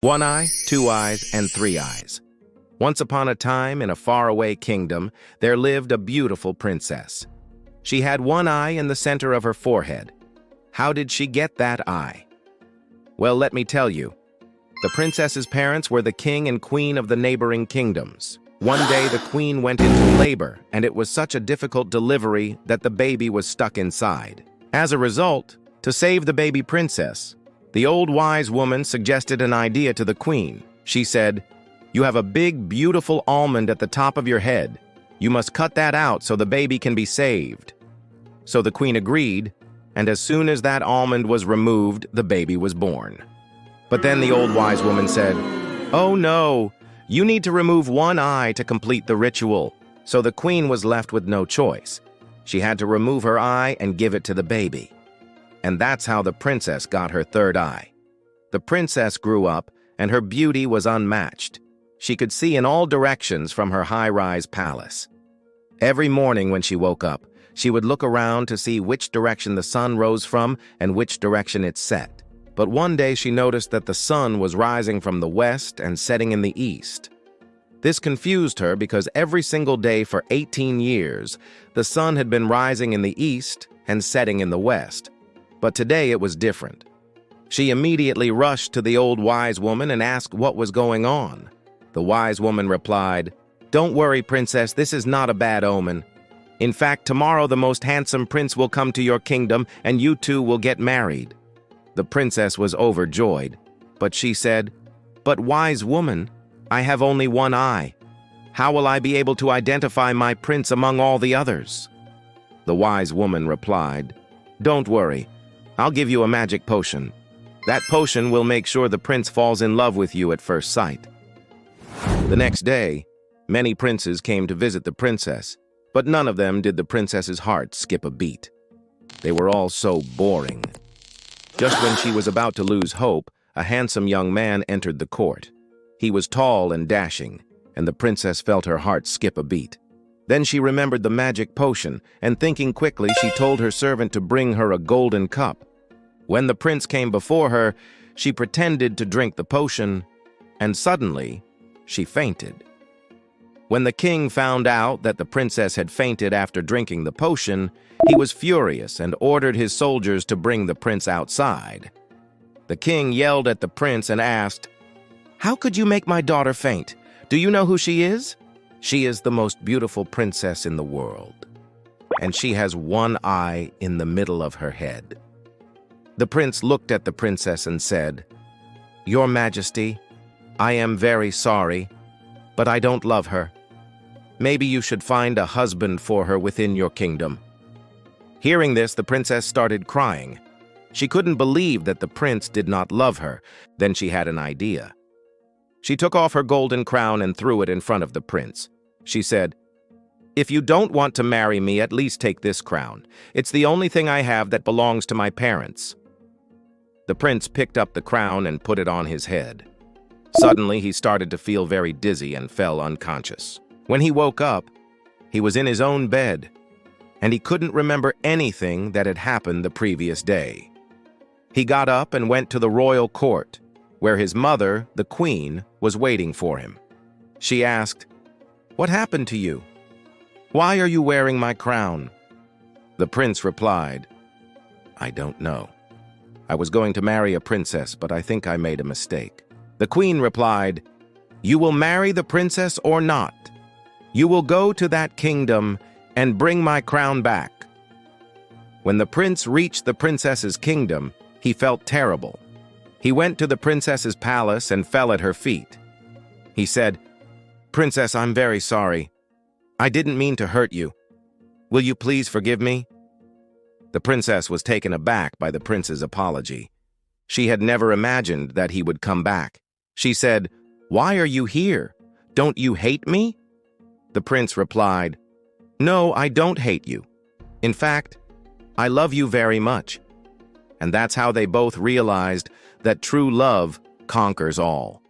One eye, two eyes, and three eyes. Once upon a time, in a faraway kingdom, there lived a beautiful princess. She had one eye in the center of her forehead. How did she get that eye? Well, let me tell you. The princess's parents were the king and queen of the neighboring kingdoms. One day, the queen went into labor, and it was such a difficult delivery that the baby was stuck inside. As a result, to save the baby princess, the old wise woman suggested an idea to the queen. She said, "You have a big, beautiful almond at the top of your head. You must cut that out so the baby can be saved." So the queen agreed, and as soon as that almond was removed, the baby was born. But then the old wise woman said, "Oh no, you need to remove one eye to complete the ritual." So the queen was left with no choice. She had to remove her eye and give it to the baby. And that's how the princess got her third eye. The princess grew up, and her beauty was unmatched. She could see in all directions from her high-rise palace. Every morning when she woke up, she would look around to see which direction the sun rose from and which direction it set. But one day she noticed that the sun was rising from the west and setting in the east. This confused her because every single day for 18 years, the sun had been rising in the east and setting in the west. But today it was different. She immediately rushed to the old wise woman and asked what was going on. The wise woman replied, "Don't worry, princess, this is not a bad omen. In fact, tomorrow the most handsome prince will come to your kingdom and you two will get married." The princess was overjoyed, but she said, "But wise woman, I have only one eye. How will I be able to identify my prince among all the others?" The wise woman replied, "Don't worry. I'll give you a magic potion. That potion will make sure the prince falls in love with you at first sight." The next day, many princes came to visit the princess, but none of them did the princess's heart skip a beat. They were all so boring. Just when she was about to lose hope, a handsome young man entered the court. He was tall and dashing, and the princess felt her heart skip a beat. Then she remembered the magic potion, and thinking quickly, she told her servant to bring her a golden cup. When the prince came before her, she pretended to drink the potion, and suddenly, she fainted. When the king found out that the princess had fainted after drinking the potion, he was furious and ordered his soldiers to bring the prince outside. The king yelled at the prince and asked, "How could you make my daughter faint? Do you know who she is? She is the most beautiful princess in the world, and she has one eye in the middle of her head." The prince looked at the princess and said, "Your Majesty, I am very sorry, but I don't love her. Maybe you should find a husband for her within your kingdom." Hearing this, the princess started crying. She couldn't believe that the prince did not love her. Then she had an idea. She took off her golden crown and threw it in front of the prince. She said, "If you don't want to marry me, at least take this crown. It's the only thing I have that belongs to my parents." The prince picked up the crown and put it on his head. Suddenly, he started to feel very dizzy and fell unconscious. When he woke up, he was in his own bed, and he couldn't remember anything that had happened the previous day. He got up and went to the royal court, where his mother, the queen, was waiting for him. She asked, "What happened to you? Why are you wearing my crown?" The prince replied, "I don't know. I was going to marry a princess, but I think I made a mistake." The queen replied, "You will marry the princess or not. You will go to that kingdom and bring my crown back." When the prince reached the princess's kingdom, he felt terrible. He went to the princess's palace and fell at her feet. He said, "Princess, I'm very sorry. I didn't mean to hurt you. Will you please forgive me?" The princess was taken aback by the prince's apology. She had never imagined that he would come back. She said, "Why are you here? Don't you hate me?" The prince replied, "No, I don't hate you. In fact, I love you very much." And that's how they both realized that true love conquers all.